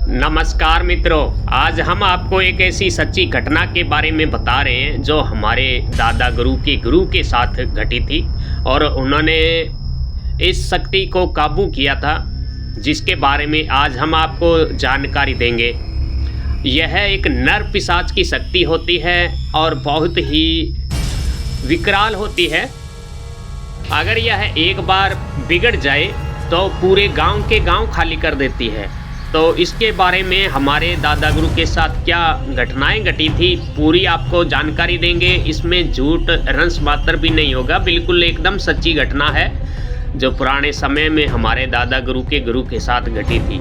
नमस्कार मित्रों, आज हम आपको एक ऐसी सच्ची घटना के बारे में बता रहे हैं जो हमारे दादा गुरु के साथ घटी थी। और उन्होंने इस शक्ति को काबू किया था, जिसके बारे में आज हम आपको जानकारी देंगे। यह एक नर पिशाच की शक्ति होती है और बहुत ही विकराल होती है। अगर यह एक बार बिगड़ जाए तो पूरे गांव के गांव खाली कर देती है। तो इसके बारे में हमारे दादा गुरु के साथ क्या घटनाएं घटी थी, पूरी आपको जानकारी देंगे। इसमें झूठ रंस मात्र भी नहीं होगा, बिल्कुल एकदम सच्ची घटना है जो पुराने समय में हमारे दादा गुरु के साथ घटी थी।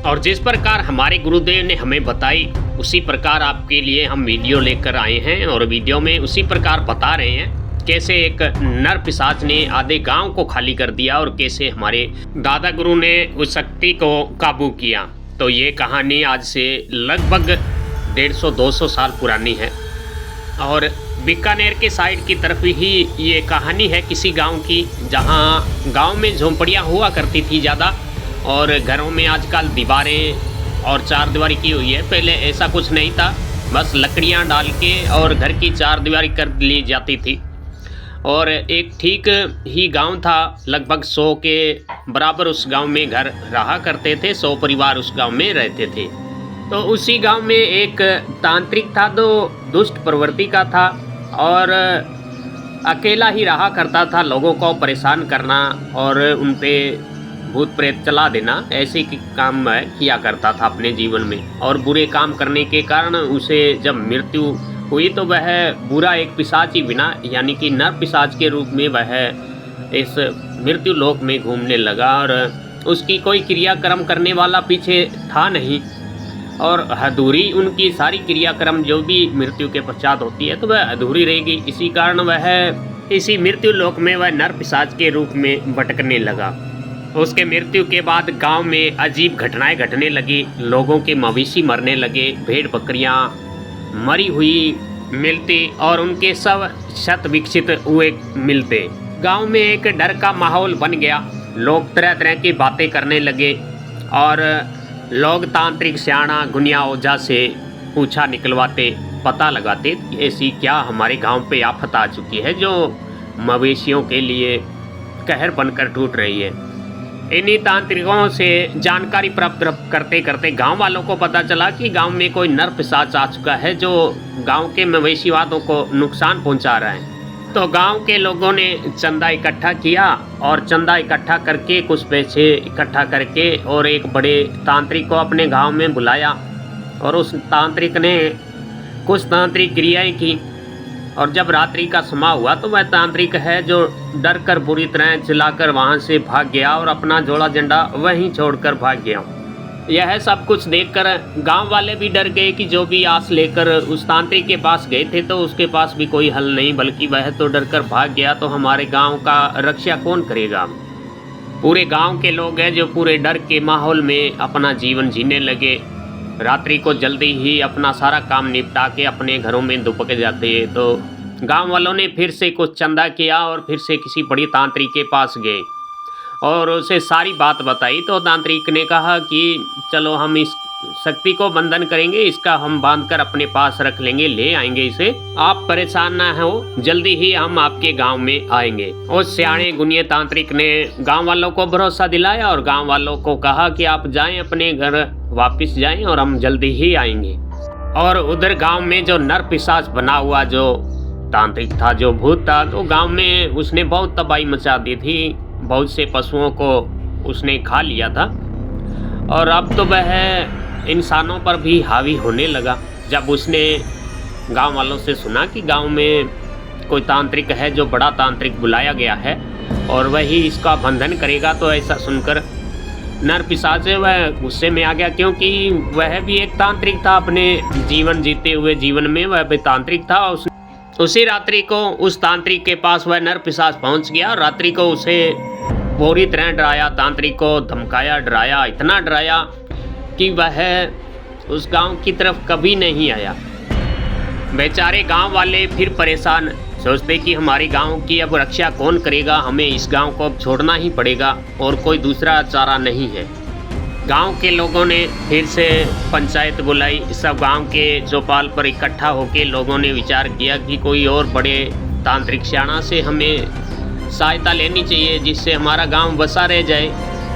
और जिस प्रकार हमारे गुरुदेव ने हमें बताई, उसी प्रकार आपके लिए हम वीडियो लेकर आए हैं। और वीडियो में उसी प्रकार बता रहे हैं कैसे एक नर पिशाच ने आधे गांव को खाली कर दिया और कैसे हमारे दादा गुरु ने उस शक्ति को काबू किया। तो ये कहानी आज से लगभग 150-200 साल पुरानी है और बीकानेर के साइड की तरफ ही ये कहानी है किसी गांव की, जहां गांव में झोंपड़ियां हुआ करती थी ज़्यादा और घरों में आजकल दीवारें और चारदीवारी की हुई है। पहले ऐसा कुछ नहीं था, बस लकड़ियां डाल के और घर की चारदीवारी कर ली जाती थी। और एक ठीक ही गांव था, लगभग 100 के बराबर उस गांव में घर रहा करते थे। 100 परिवार उस गांव में रहते थे। तो उसी गांव में एक तांत्रिक था जो दुष्ट प्रवृत्ति का था और अकेला ही रहा करता था, लोगों को परेशान करना और उन पे भूत प्रेत चला देना, ऐसे काम किया करता था अपने जीवन में। और बुरे काम करने के कारण उसे जब मृत्यु हुई तो वह बुरा एक पिशाच ही बिना, यानी कि नर पिशाच के रूप में वह इस मृत्यु लोक में घूमने लगा। और उसकी कोई क्रियाक्रम करने वाला पीछे था नहीं और अधूरी उनकी सारी क्रियाक्रम जो भी मृत्यु के पश्चात होती है तो वह अधूरी रहेगी। इसी कारण वह इसी मृत्यु लोक में वह नर पिशाच के रूप में भटकने लगा। उसके मृत्यु के बाद गांव में अजीब घटनाएं घटने लगी। लोगों के मवेशी मरने लगे, भेड़ बकरियां मरी हुई मिलती और उनके सब शत विकसित हुए मिलते। गांव में एक डर का माहौल बन गया। लोग तरह तरह की बातें करने लगे और लोग तांत्रिक स्याणा गुनिया ओझा से पूछा निकलवाते, पता लगाते ऐसी क्या हमारे गांव पे आफत आ चुकी है जो मवेशियों के लिए कहर बनकर टूट रही है। इन्हीं तांत्रिकों से जानकारी प्राप्त करते करते गांव वालों को पता चला कि गांव में कोई नर पिशाच आ चुका है जो गांव के मवेशीवादों को नुकसान पहुंचा रहा है। तो गांव के लोगों ने चंदा इकट्ठा किया और चंदा इकट्ठा करके कुछ पैसे इकट्ठा करके और एक बड़े तांत्रिक को अपने गांव में बुलाया और उस तांत्रिक ने कुछ तांत्रिक क्रियाएं की। और जब रात्रि का समय हुआ तो वह तांत्रिक है जो डर कर बुरी तरह चिल्लाकर वहां से भाग गया और अपना जोड़ा झंडा वहीं छोड़कर भाग गया। यह सब कुछ देखकर गांव वाले भी डर गए कि जो भी आस लेकर उस तांत्रिक के पास गए थे तो उसके पास भी कोई हल नहीं, बल्कि वह तो डर कर भाग गया, तो हमारे गांव का रक्षा कौन करेगा। पूरे गाँव के लोग हैं जो पूरे डर के माहौल में अपना जीवन जीने लगे। रात्रि को जल्दी ही अपना सारा काम निपटा के अपने घरों में दुबक जाते हैं। तो गांव वालों ने फिर से कुछ चंदा किया और फिर से किसी बड़ी तांत्रिक के पास गए और उसे सारी बात बताई। तो तांत्रिक ने कहा कि चलो हम इस शक्ति को बंधन करेंगे, इसका हम बांध कर अपने पास रख लेंगे, ले आएंगे इसे, आप परेशान ना हो, जल्दी ही हम आपके गांव में आएंगे। उस सियाणे गुनिये तांत्रिक ने गांव वालों को भरोसा दिलाया और गांव वालों को कहा कि आप जाएं अपने घर, वापस जाएं और हम जल्दी ही आएंगे। और उधर गांव में जो नर पिशाच बना हुआ जो तांत्रिक था, जो भूत था, तो गांव में उसने बहुत तबाही मचा दी थी। बहुत से पशुओं को उसने खा लिया था और अब तो वह इंसानों पर भी हावी होने लगा। जब उसने गांव वालों से सुना कि गांव में कोई तांत्रिक है जो बड़ा तांत्रिक बुलाया गया है और वही इसका बंधन करेगा, तो ऐसा सुनकर नर पिशाच वह गुस्से में आ गया, क्योंकि वह भी एक तांत्रिक था। अपने जीवन जीते हुए जीवन में वह भी तांत्रिक था। उसी रात्रि को उस तांत्रिक के पास वह नर पिशाच पहुंच गया और रात्रि को उसे पूरी तरह डराया, तांत्रिक को धमकाया, डराया, इतना डराया कि वह उस गांव की तरफ कभी नहीं आया। बेचारे गांव वाले फिर परेशान, सोचते कि हमारे गांव की अब रक्षा कौन करेगा, हमें इस गांव को अब छोड़ना ही पड़ेगा और कोई दूसरा चारा नहीं है। गांव के लोगों ने फिर से पंचायत बुलाई। सब गांव के चौपाल पर इकट्ठा होकर लोगों ने विचार किया कि कोई और बड़े तांत्रिक स्याणा से हमें सहायता लेनी चाहिए, जिससे हमारा गांव बसा रह जाए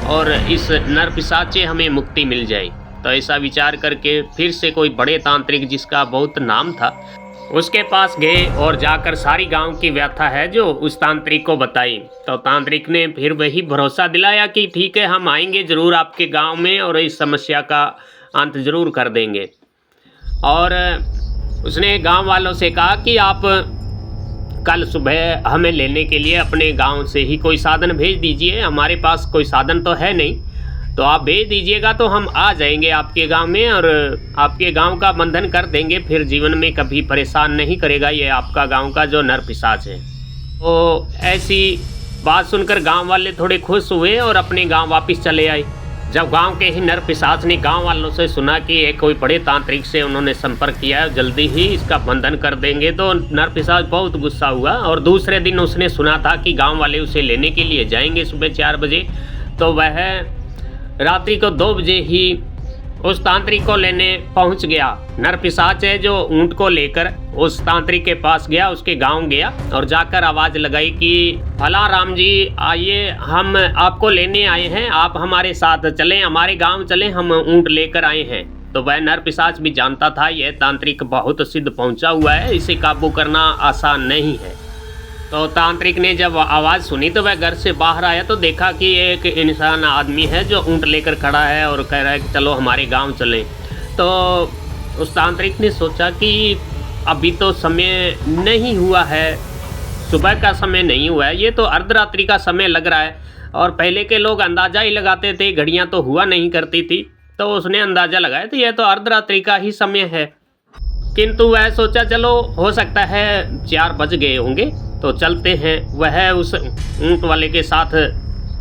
और इस नर पिशाच से हमें मुक्ति मिल जाए। तो ऐसा विचार करके फिर से कोई बड़े तांत्रिक जिसका बहुत नाम था उसके पास गए और जाकर सारी गांव की व्यथा है जो उस तांत्रिक को बताई। तो तांत्रिक ने फिर वही भरोसा दिलाया कि ठीक है, हम आएंगे ज़रूर आपके गांव में और इस समस्या का अंत ज़रूर कर देंगे। और उसने गांव वालों से कहा कि आप कल सुबह हमें लेने के लिए अपने गांव से ही कोई साधन भेज दीजिए। हमारे पास कोई साधन तो है नहीं, तो आप भेज दीजिएगा तो हम आ जाएंगे आपके गांव में और आपके गांव का बंधन कर देंगे, फिर जीवन में कभी परेशान नहीं करेगा ये आपका गांव का जो नर पिशाच है। तो ऐसी बात सुनकर गांव वाले थोड़े खुश हुए और अपने गांव वापस चले आए। जब गांव के ही नर पिशाच ने गांव वालों से सुना कि एक कोई बड़े तांत्रिक से उन्होंने संपर्क किया है, जल्दी ही इसका बंधन कर देंगे, तो नर पिशाच बहुत गुस्सा हुआ। और दूसरे दिन उसने सुना था कि गांव वाले उसे लेने के लिए जाएंगे सुबह 4 बजे, तो वह रात्रि को 2 बजे ही उस तांत्रिक को लेने पहुंच गया। नर पिशाच है जो ऊंट को लेकर उस तांत्रिक के पास गया, उसके गांव गया और जाकर आवाज़ लगाई कि फला राम जी आइए, हम आपको लेने आए हैं, आप हमारे साथ चलें, हमारे गांव चलें, हम ऊंट लेकर आए हैं। तो वह नर पिशाच भी जानता था यह तांत्रिक बहुत सिद्ध पहुंचा हुआ है, इसे काबू करना आसान नहीं है। तो तांत्रिक ने जब आवाज़ सुनी तो वह घर से बाहर आया तो देखा कि एक इंसान आदमी है जो ऊंट लेकर खड़ा है और कह रहा है कि चलो हमारे गांव चलें। तो उस तांत्रिक ने सोचा कि अभी तो समय नहीं हुआ है, सुबह का समय नहीं हुआ है, ये तो अर्धरात्रि का समय लग रहा है। और पहले के लोग अंदाज़ा ही लगाते थे, घड़ियां तो हुआ नहीं करती थी, तो उसने अंदाज़ा लगाया तो यह तो अर्धरात्रि का ही समय है। किंतु वह सोचा चलो हो सकता है 4 बज गए होंगे तो चलते हैं। वह उस ऊंट वाले के साथ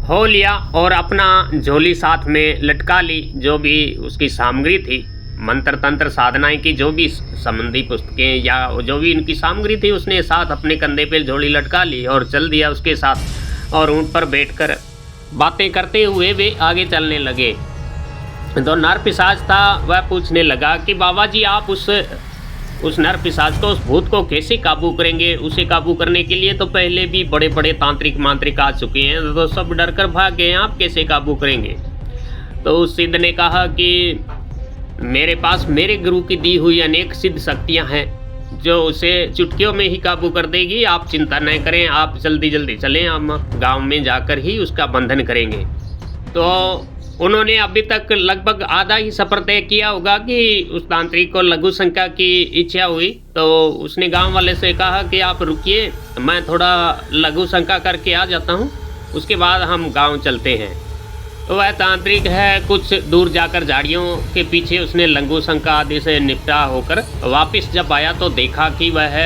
हो लिया और अपना झोली साथ में लटका ली, जो भी उसकी सामग्री थी, मंत्र तंत्र साधनाएं की जो भी संबंधी पुस्तकें या जो भी इनकी सामग्री थी उसने साथ अपने कंधे पे झोली लटका ली और चल दिया उसके साथ। और ऊंट पर बैठकर बातें करते हुए वे आगे चलने लगे। तो नर पिशाच था वह पूछने लगा कि बाबा जी आप उस नर पिशाच को, उस भूत को कैसे काबू करेंगे? उसे काबू करने के लिए तो पहले भी बड़े बड़े तांत्रिक मांत्रिक आ चुके हैं, तो सब डर कर भाग गए, आप कैसे काबू करेंगे? तो उस सिद्ध ने कहा कि मेरे पास मेरे गुरु की दी हुई अनेक सिद्ध शक्तियां हैं जो उसे चुटकियों में ही काबू कर देगी, आप चिंता न करें, आप जल्दी जल्दी चलें, हम गाँव में जाकर ही उसका बंधन करेंगे। तो उन्होंने अभी तक लगभग आधा ही सफ़र तय किया होगा कि उस तांत्रिक को लघु शंका की इच्छा हुई। तो उसने गांव वाले से कहा कि आप रुकिए, मैं थोड़ा लघु शंका करके आ जाता हूं, उसके बाद हम गांव चलते हैं। तो वह तांत्रिक है कुछ दूर जाकर झाड़ियों के पीछे उसने लघु शंका आदि से निपटा होकर वापस जब आया तो देखा कि वह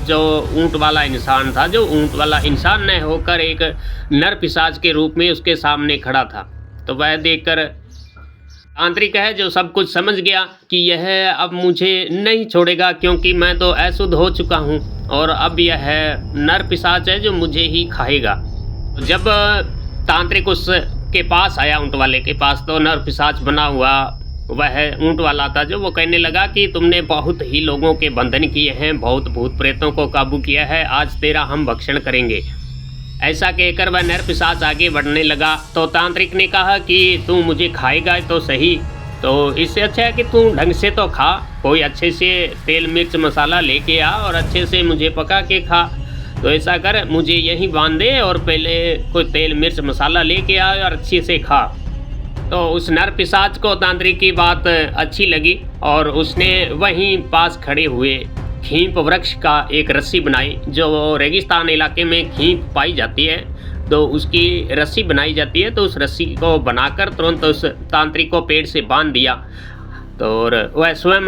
जो ऊंट वाला इंसान था, जो ऊंट वाला इंसान न होकर एक नर पिशाच के रूप में उसके सामने खड़ा था। तो वह देखकर तांत्रिक है जो सब कुछ समझ गया कि यह अब मुझे नहीं छोड़ेगा, क्योंकि मैं तो अशुद्ध हो चुका हूँ और अब यह नर पिशाच है जो मुझे ही खाएगा। जब तांत्रिक उसके पास आया, ऊंट वाले के पास, तो नर पिशाच बना हुआ वह ऊंट वाला था जो वो कहने लगा कि तुमने बहुत ही लोगों के बंधन किए हैं, बहुत भूत प्रेतों को काबू किया है, आज तेरा हम भक्षण करेंगे। ऐसा कहकर वह नर पिशाच आगे बढ़ने लगा। तो तांत्रिक ने कहा कि तू मुझे खाएगा तो सही, तो इससे अच्छा है कि तू ढंग से तो खा, कोई अच्छे से तेल मिर्च मसाला लेके आ और अच्छे से मुझे पका के खा। तो ऐसा कर, मुझे यहीं बांध दे और पहले कोई तेल मिर्च मसाला लेके आ और अच्छे से खा। तो उस नर पिशाच को तांत्रिक की बात अच्छी लगी और उसने वहीं पास खड़े हुए खींप वृक्ष का एक रस्सी बनाई, जो रेगिस्तान इलाके में खींप पाई जाती है तो उसकी रस्सी बनाई जाती है। तो उस रस्सी को बनाकर तुरंत उस तांत्रिक को पेड़ से बांध दिया। तो वह स्वयं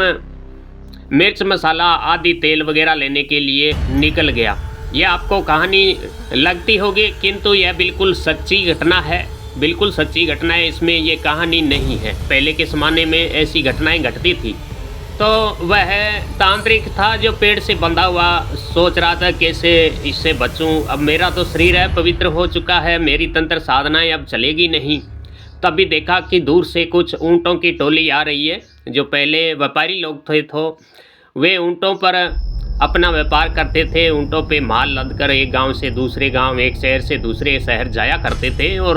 मिर्च मसाला आदि तेल वगैरह लेने के लिए निकल गया। यह आपको कहानी लगती होगी, किंतु यह बिल्कुल सच्ची घटना है, बिल्कुल सच्ची घटना है, इसमें ये कहानी नहीं है। पहले के ज़माने में ऐसी घटनाएं घटती थी। तो वह तांत्रिक था जो पेड़ से बंधा हुआ सोच रहा था कैसे इससे बचूं, अब मेरा तो शरीर है पवित्र हो चुका है, मेरी तंत्र साधनाएं अब चलेगी नहीं, तभी देखा कि दूर से कुछ ऊँटों की टोली आ रही है। जो पहले व्यापारी लोग थे वे ऊँटों पर अपना व्यापार करते थे, ऊँटों पे माल लद कर एक गांव से दूसरे गांव, एक शहर से दूसरे शहर जाया करते थे और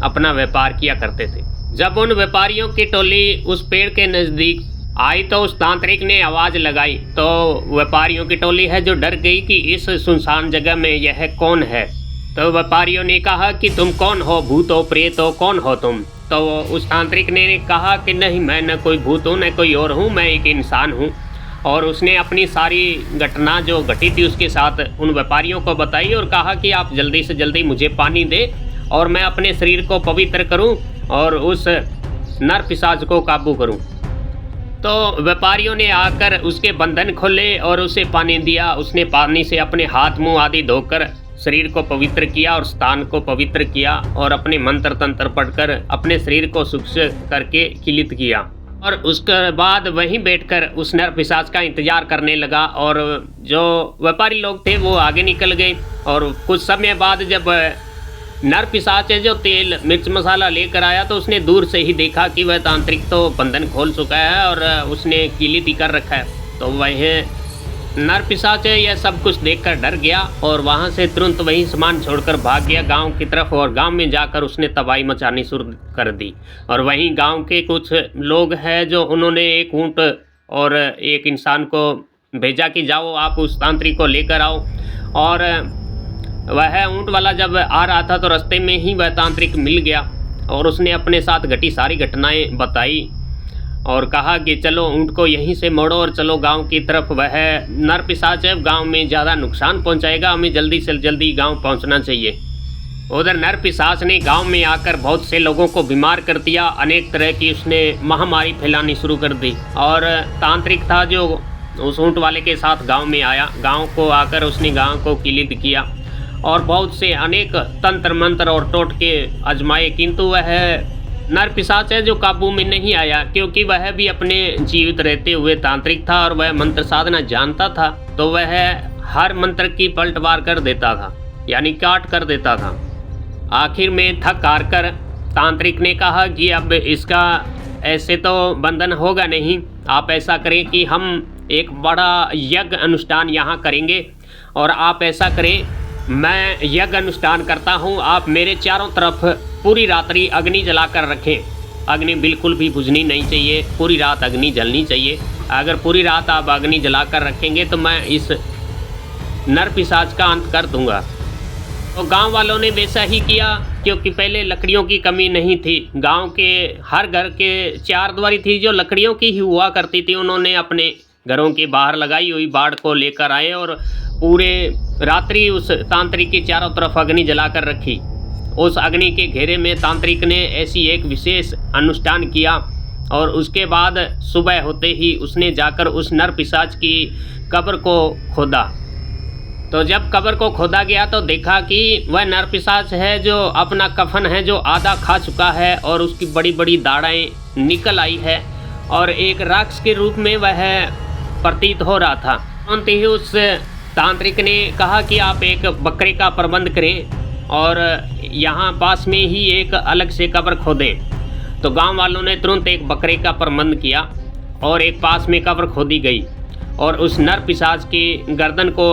अपना व्यापार किया करते थे। जब उन व्यापारियों की टोली उस पेड़ के नज़दीक आई तो उस तांत्रिक ने आवाज़ लगाई, तो व्यापारियों की टोली है जो डर गई कि इस सुनसान जगह में यह कौन है। तो व्यापारियों ने कहा कि तुम कौन हो, भूत हो, प्रेत हो, कौन हो तुम? तो उस तांत्रिक ने कहा कि नहीं, मैं न कोई भूत हूँ न कोई और हूँ, मैं एक इंसान हूँ। और उसने अपनी सारी घटना जो घटी थी उसके साथ उन व्यापारियों को बताई और कहा कि आप जल्दी से जल्दी मुझे पानी दे और मैं अपने शरीर को पवित्र करूं और उस नर पिशाच को काबू करूं। तो व्यापारियों ने आकर उसके बंधन खोले और उसे पानी दिया। उसने पानी से अपने हाथ मुंह आदि धोकर शरीर को पवित्र किया और स्थान को पवित्र किया और अपने मंत्र तंत्र पढ़कर अपने शरीर को शुद्ध करके किलित किया। और उसके बाद वहीं बैठकर उस नर पिशाच का इंतजार करने लगा। और जो व्यापारी लोग थे वो आगे निकल गए और कुछ समय बाद जब नर पिशाच है जो तेल मिर्च मसाला लेकर आया तो उसने दूर से ही देखा कि वह तांत्रिक तो बंधन खोल चुका है और उसने किलित ही कर रखा है। तो वह नर पिशाच है यह सब कुछ देखकर डर गया और वहाँ से तुरंत वही सामान छोड़कर भाग गया गांव की तरफ। और गांव में जाकर उसने तबाही मचानी शुरू कर दी। और वहीं गांव के कुछ लोग हैं जो उन्होंने एक ऊँट और एक इंसान को भेजा कि जाओ आप उस तांत्रिक को लेकर आओ। और वह ऊँट वाला जब आ रहा था तो रास्ते में ही वह तांत्रिक मिल गया और उसने अपने साथ घटी सारी घटनाएं बताई और कहा कि चलो ऊँट को यहीं से मोड़ो और चलो गांव की तरफ। वह नर पिशाच है गांव में ज़्यादा नुकसान पहुंचाएगा, हमें जल्दी से जल्दी गांव पहुंचना चाहिए। उधर नर पिशाच ने गांव में आकर बहुत से लोगों को बीमार कर दिया, अनेक तरह की उसने महामारी फैलानी शुरू कर दी। और तांत्रिक था जो उस ऊँट वाले के साथ गाँव में आया, गाँव को आकर उसने गाँव को किलित किया और बहुत से अनेक तंत्र मंत्र और टोटके आजमाए, किंतु वह नर पिशाच है जो काबू में नहीं आया क्योंकि वह भी अपने जीवित रहते हुए तांत्रिक था और वह मंत्र साधना जानता था। तो वह हर मंत्र की पलटवार कर देता था, यानी काट कर देता था। आखिर में थक हार कर तांत्रिक ने कहा कि अब इसका ऐसे तो बंधन होगा नहीं, आप ऐसा करें कि हम एक बड़ा यज्ञ अनुष्ठान यहाँ करेंगे और आप ऐसा करें, मैं यज्ञ अनुष्ठान करता हूँ, आप मेरे चारों तरफ पूरी रात्रि अग्नि जलाकर रखें। अग्नि बिल्कुल भी बुझनी नहीं चाहिए, पूरी रात अग्नि जलनी चाहिए। अगर पूरी रात आप अग्नि जलाकर रखेंगे तो मैं इस नर पिशाच का अंत कर दूंगा। तो गांव वालों ने वैसा ही किया क्योंकि पहले लकड़ियों की कमी नहीं थी। गांव के हर घर के चार दीवारी थी जो लकड़ियों की ही हुआ करती थी। उन्होंने अपने घरों के बाहर लगाई हुई बाड़ को लेकर आए और पूरे रात्रि उस तांत्रिक के चारों तरफ अग्नि जलाकर रखी। उस अग्नि के घेरे में तांत्रिक ने ऐसी एक विशेष अनुष्ठान किया और उसके बाद सुबह होते ही उसने जाकर उस नर पिशाच की कब्र को खोदा। तो जब कब्र को खोदा गया तो देखा कि वह नर पिशाच है जो अपना कफन है जो आधा खा चुका है और उसकी बड़ी बड़ी दाढ़ें निकल आई है और एक राक्षस के रूप में वह प्रतीत हो रहा था। तुरंत ही उस तांत्रिक ने कहा कि आप एक बकरे का प्रबंध करें और यहाँ पास में ही एक अलग से कब्र खोदें। तो गांव वालों ने तुरंत एक बकरे का प्रबंध किया और एक पास में कब्र खोदी गई और उस नर पिशाच की गर्दन को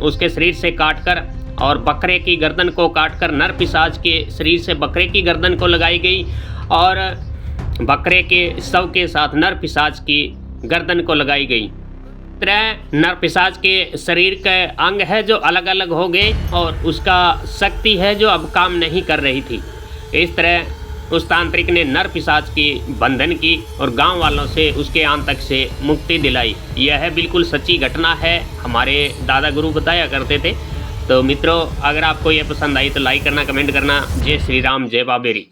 उसके शरीर से काटकर और बकरे की गर्दन को काटकर नर पिशाच के शरीर से बकरे की गर्दन को लगाई गई और बकरे के शव के साथ नर पिशाच की गर्दन को लगाई गई। तरह नर पिशाच के शरीर के अंग है जो अलग अलग हो गए और उसका शक्ति है जो अब काम नहीं कर रही थी। इस तरह उस तांत्रिक ने नर पिशाच की बंधन की और गांव वालों से उसके आंतक से मुक्ति दिलाई। यह बिल्कुल सच्ची घटना है, हमारे दादा गुरु बताया करते थे। तो मित्रों, अगर आपको यह पसंद आई तो लाइक करना, कमेंट करना। जय श्री राम, जय बाबेरी।